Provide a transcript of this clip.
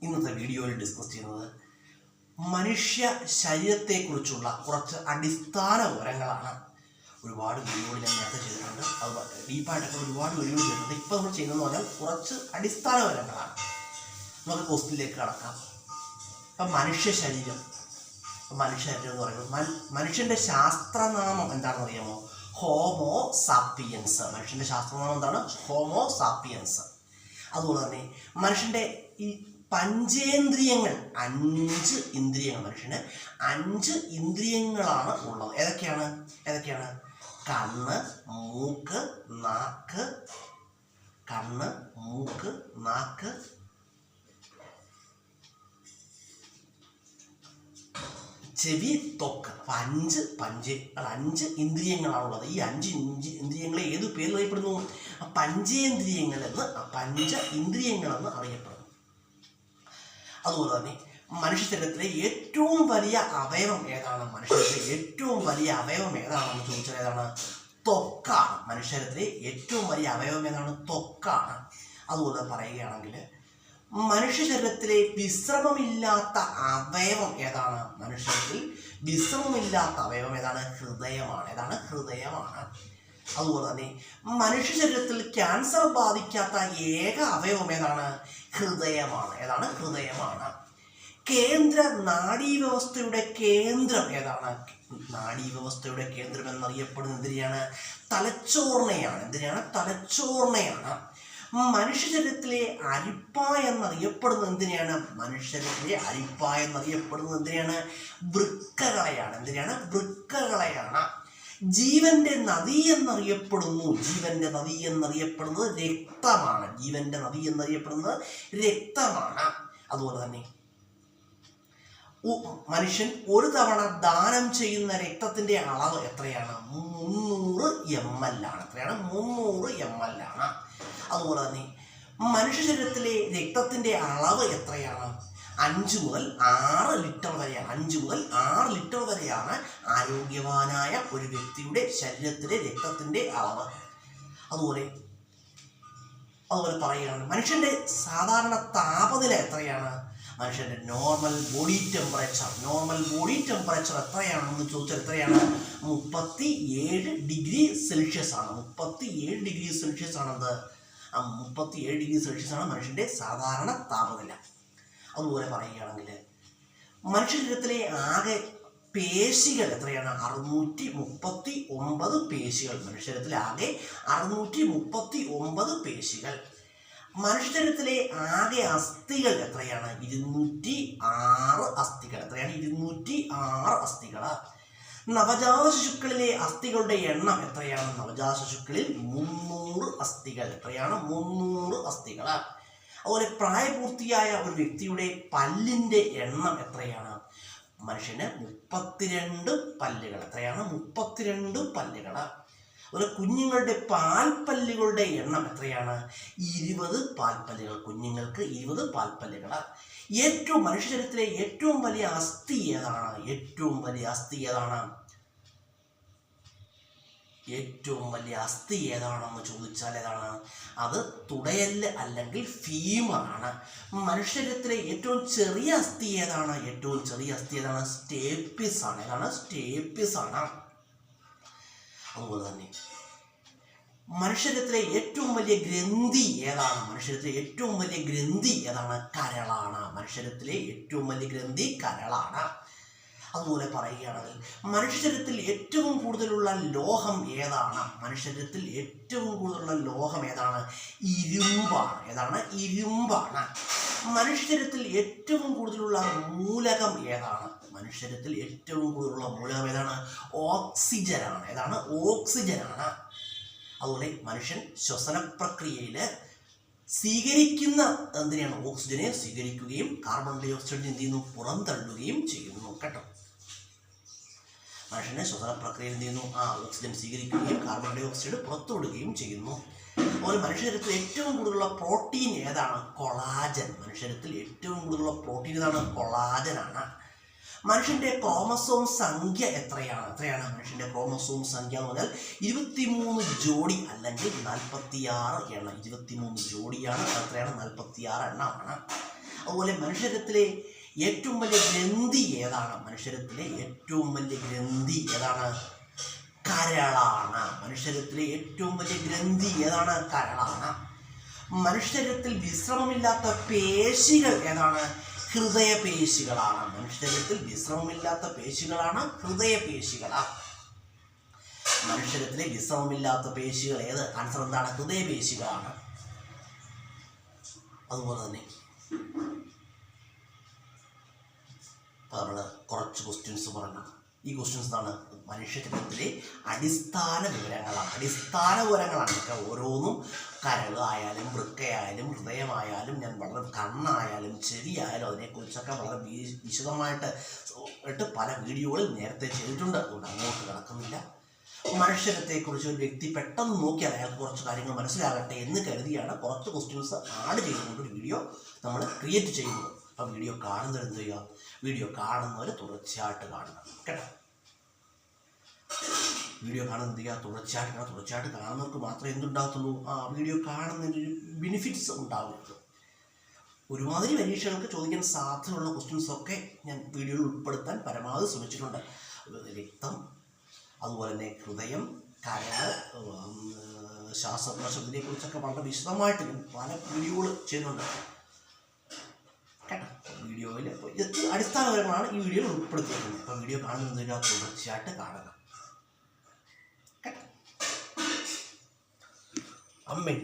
ഇന്നത്തെ വീഡിയോയിൽ ഡിസ്കസ് ചെയ്യുന്നത് മനുഷ്യ ശരീരത്തെക്കുറിച്ചുള്ള കുറച്ച് അടിസ്ഥാന വിവരങ്ങളാണ്. ഒരുപാട് വീഡിയോകൾ ഞാൻ നേരത്തെ ചെയ്തിട്ടുണ്ട്, അത് ഡീപ്പായിട്ടൊക്കെ ഒരുപാട് വീഡിയോകൾ ചെയ്തിട്ടുണ്ട്. ഇപ്പോൾ നമ്മൾ ചെയ്യുന്നതെന്ന് പറഞ്ഞാൽ കുറച്ച് അടിസ്ഥാന വിവരങ്ങളാണ്. നമുക്ക് ക്വസ്റ്റ്യനിലേക്ക് കടക്കാം. ഇപ്പം മനുഷ്യ ശരീരം എന്ന് പറയുന്നത് മനുഷ്യൻ്റെ ശാസ്ത്രനാമം എന്താണെന്ന് അറിയാമോ? Homo sapiens. മനുഷ്യൻ്റെ ശാസ്ത്രനാമം എന്താണ്? Homo sapiens. അതുപോലെ തന്നെ മനുഷ്യൻ്റെ ഈ പഞ്ചേന്ദ്രിയങ്ങൾ, 5 ഇന്ദ്രിയങ്ങൾ, മനുഷ്യന് 5 ഇന്ദ്രിയങ്ങളാണ് ഉള്ളത്. ഏതൊക്കെയാണ്? കണ്ണ്, മൂക്ക്, നാക്ക്, ചെവി, ത്വക്ക്. അപ്പം 5 ഇന്ദ്രിയങ്ങളാണുള്ളത്. ഈ 5 ഇന്ദ്രിയങ്ങളെ ഏത് പേരിൽ അറിയപ്പെടുന്നു? പഞ്ചേന്ദ്രിയങ്ങളെന്ന് അറിയപ്പെടുന്നു. അതുപോലെ തന്നെ മനുഷ്യ ശരീരത്തിലെ ഏറ്റവും വലിയ അവയവം ഏതാണ്? ഏതാണെന്ന് ചോദിച്ചാൽ ഏതാണ്? ത്വക്കാണ്. മനുഷ്യ ശരീരത്തിലെ ഏറ്റവും വലിയ അവയവം ഏതാണ്? ത്വക്കാണ്. അതുപോലെ പറയുകയാണെങ്കിൽ മനുഷ്യ ശരീരത്തിലെ വിശ്രമമില്ലാത്ത അവയവം ഏതാണ്? മനുഷ്യത്തിൽ വിശ്രമമില്ലാത്ത അവയവം ഏതാണ്? ഹൃദയമാണ്. അതുപോലെ തന്നെ മനുഷ്യ ശരീരത്തിൽ ക്യാൻസർ ബാധിക്കാത്ത ഏക അവയവം ഏതാണ്? ഹൃദയമാണ്. കേന്ദ്ര നാഡീവ്യവസ്ഥയുടെ കേന്ദ്രം ഏതാണ്? നാഡീവ്യവസ്ഥയുടെ കേന്ദ്രം എന്നറിയപ്പെടുന്ന എന്തിനാണ്? തലച്ചോറിനെയാണ്. മനുഷ്യ ശരീരത്തിലെ അരിപ്പ എന്നറിയപ്പെടുന്നത് എന്തിനാണ്? വൃക്കകളെയാണ്. ജീവന്റെ നദി എന്നറിയപ്പെടുന്നത് രക്തമാണ്. അതുപോലെ തന്നെ മനുഷ്യൻ ഒരു തവണ ദാനം ചെയ്യുന്ന രക്തത്തിന്റെ അളവ് എത്രയാണ്? 300 ml ആണ്. 300 ml ആണ്. അതുപോലെ തന്നെ മനുഷ്യ ശരീരത്തിലെ രക്തത്തിന്റെ അളവ് എത്രയാണ്? 5 മുതൽ 6 ലിറ്റർ വരെയാണ് ആരോഗ്യവാനായ ഒരു വ്യക്തിയുടെ ശരീരത്തിലെ രക്തത്തിന്റെ അളവ്. അതുപോലെ പറയുകയാണ് മനുഷ്യന്റെ സാധാരണ താപനില എത്രയാണ്? മനുഷ്യന്റെ നോർമൽ ബോഡി ടെമ്പറേച്ചർ എത്രയാണെന്ന് ചോദിച്ചാൽ എത്രയാണ്? 37 ഡിഗ്രി സെൽഷ്യസ് ആണ്. 37 ഡിഗ്രി സെൽഷ്യസ് ആണെന്ത്? 37 ഡിഗ്രി സെൽഷ്യസ് ആണ് മനുഷ്യന്റെ സാധാരണ താപനില. അതുപോലെ പറയുകയാണെങ്കിൽ മനുഷ്യ ശരീരത്തിലെ ആകെ പേശികൾ എത്രയാണ്? 639 പേശികൾ. മനുഷ്യ ശരീരത്തിലെ ആകെ 639 പേശികൾ. മനുഷ്യ ശരീരത്തിലെ ആകെ അസ്ഥികൾ എത്രയാണ്? 206 അസ്ഥികൾ. 206 അസ്ഥികൾ. നവജാത ശിശുക്കളിലെ അസ്ഥികളുടെ എണ്ണം എത്രയാണ്? നവജാത ശിശുക്കളിൽ 300 അസ്ഥികൾ. 300 അസ്ഥികൾ. അതുപോലെ പ്രായപൂർത്തിയായ ഒരു വ്യക്തിയുടെ പല്ലിന്റെ എണ്ണം എത്രയാണ്? മനുഷ്യന് 32 പല്ലുകൾ. 32 പല്ലുകൾ. അതുപോലെ കുഞ്ഞുങ്ങളുടെ പാൽപ്പല്ലുകളുടെ എണ്ണം എത്രയാണ്? 20 പാൽപ്പല്ലുകൾ. കുഞ്ഞുങ്ങൾക്ക് 20 പാൽപ്പല്ലുകൾ. മനുഷ്യ ശരീരത്തിലെ ഏറ്റവും വലിയ അസ്ഥി ഏതാണ്? ഏറ്റവും വലിയ അസ്ഥി ഏതാണെന്ന് ചോദിച്ചാൽ ഏതാണ്? അത് തുടയല്ല് അല്ലെങ്കിൽ ഫീമറാണ്. മനുഷ്യ ശരീരത്തിലെ ഏറ്റവും ചെറിയ അസ്ഥി ഏതാണ്? സ്റ്റേപ്പിസ് ആണ്. അതുപോലെ തന്നെ മനുഷ്യ ശരീരത്തിലെ ഏറ്റവും വലിയ ഗ്രന്ഥി ഏതാണ്? കരളാണ്. മനുഷ്യ ശരീരത്തിലെ ഏറ്റവും വലിയ ഗ്രന്ഥി കരളാണ്. അതുപോലെ പറയുകയാണെങ്കിൽ മനുഷ്യ ശരീരത്തിൽ ഏറ്റവും കൂടുതലുള്ള ലോഹം ഏതാണ്? ഇരുമ്പാണ്. മനുഷ്യ ശരീരത്തിൽ ഏറ്റവും കൂടുതലുള്ള മൂലകം ഏതാണ്? ഓക്സിജനാണ്. അതുപോലെ മനുഷ്യൻ ശ്വസന പ്രക്രിയയിൽ സ്വീകരിക്കുന്ന ഓക്സിജനെ സ്വീകരിക്കുകയും കാർബൺ ഡൈ ഓക്സൈഡ് പുറന്തള്ളുകയും ചെയ്യുന്നു കേട്ടോ. മനുഷ്യന്റെ ശ്വസന പ്രക്രിയയിൽ ഓക്സിജൻ സ്വീകരിക്കുകയും കാർബൺ ഡൈ ഓക്സൈഡ് പുറത്തുവിടുകയും ചെയ്യുന്നു. അതുപോലെ മനുഷ്യ ശരീരത്തിൽ ഏറ്റവും കൂടുതലുള്ള പ്രോട്ടീൻ ഏതാണ്? കൊളാജൻ. കൊളാജനാണ്. മനുഷ്യന്റെ ക്രോമസോം സംഖ്യ എത്രയാണ്? മനുഷ്യന്റെ ക്രോമസോം സംഖ്യ എന്ന് പറഞ്ഞാൽ 23 ജോഡി അല്ലെങ്കിൽ 46 എണ്ണം. 23 ജോഡിയാണ്. എത്രയാണ്? 46 എണ്ണമാണ്. അതുപോലെ മനുഷ്യരത്തിലെ ഏറ്റവും വലിയ ഗ്രന്ഥി ഏതാണ്? മനുഷ്യരത്തിലെ ഏറ്റവും വലിയ ഗ്രന്ഥി ഏതാണ്? കരളാണ്. മനുഷ്യരത്തിലെ ഏറ്റവും വലിയ ഗ്രന്ഥി ഏതാണ്? കരളാണ്. മനുഷ്യരത്തിൽ വിശ്രമമില്ലാത്ത പേശികൾ ഏതാണ്? ഹൃദയപേശികളാണ്. മനുഷ്യരത്തിൽ വിശ്രമമില്ലാത്ത പേശികളാണ് ഹൃദയപേശികളാണ്. മനുഷ്യരത്തിലെ വിശ്രമമില്ലാത്ത പേശികൾ ഏത്? ആൻസർ എന്താണ്? ഹൃദയപേശികളാണ്. അതുപോലെ തന്നെ നമ്മൾ കുറച്ച് ക്വസ്റ്റ്യൻസ് പറഞ്ഞു. ഈ ക്വസ്റ്റ്യൻസ് ആണ് മനുഷ്യചരിത്രത്തിലെ അടിസ്ഥാന വിവരങ്ങളാണ്. അടിസ്ഥാന വിവരങ്ങളാണ് ഇതൊക്കെ ഓരോന്നും. കരളായാലും വൃക്കയായാലും ഹൃദയമായാലും ഞാൻ വളരെ കണ്ണായാലും ചെവിയായാലും അതിനെക്കുറിച്ചൊക്കെ വളരെ വിശദമായിട്ട് പല വീഡിയോകളിൽ നേരത്തെ ചെയ്തിട്ടുണ്ട്. അതുകൊണ്ട് അങ്ങോട്ട് കിടക്കുന്നില്ല. മനുഷ്യരത്തെക്കുറിച്ച് ഒരു വ്യക്തി പെട്ടെന്ന് നോക്കിയാൽ അയാൾക്ക് കുറച്ച് കാര്യങ്ങൾ മനസ്സിലാകട്ടെ എന്ന് കരുതിയാണ് കുറച്ച് ക്വസ്റ്റ്യൻസ് ആഡ് ചെയ്തുകൊണ്ട് ഒരു വീഡിയോ നമ്മൾ ക്രിയേറ്റ് ചെയ്യുന്നത്. അപ്പം വീഡിയോ കാണുന്നവർ എന്ത് ചെയ്യുക? വീഡിയോ കാണുന്നവർ തുടർച്ചയായിട്ട് കാണുക കേട്ടോ. വീഡിയോ കാണുന്നത് എന്ത് ചെയ്യുക? തുടർച്ചയായിട്ട് കാണുന്നവർക്ക് മാത്രമേ എന്തുണ്ടാകത്തുള്ളൂ? വീഡിയോ കാണുന്നതിൻ്റെ ബെനിഫിറ്റ്സ് ഉണ്ടാവുന്നത്. ഒരുമാതിരി പരീക്ഷകൾക്ക് ചോദിക്കാൻ സാധ്യതയുള്ള ക്വസ്റ്റ്യൻസൊക്കെ ഞാൻ വീഡിയോയിൽ ഉൾപ്പെടുത്താൻ പരമാവധി ശ്രമിച്ചിട്ടുണ്ട്. രക്തം, അതുപോലെ തന്നെ ഹൃദയം, കരൾ, ശ്വാസോച്ഛ്വാസം, ഇതിനെക്കുറിച്ചൊക്കെ വളരെ വിശദമായിട്ട് ഞാൻ പല വീഡിയോകൾ ചെയ്യുന്നുണ്ട് കേട്ടോ. വീഡിയോയിൽ അടിസ്ഥാന വിവരങ്ങളാണ് ഈ വീഡിയോയിൽ ഉൾപ്പെടുത്തിയിരിക്കുന്നത്. അപ്പോൾ വീഡിയോ കാണുന്നതിന് തുടർച്ചയായിട്ട് കാണുക കേട്ടോ. അമ്മേ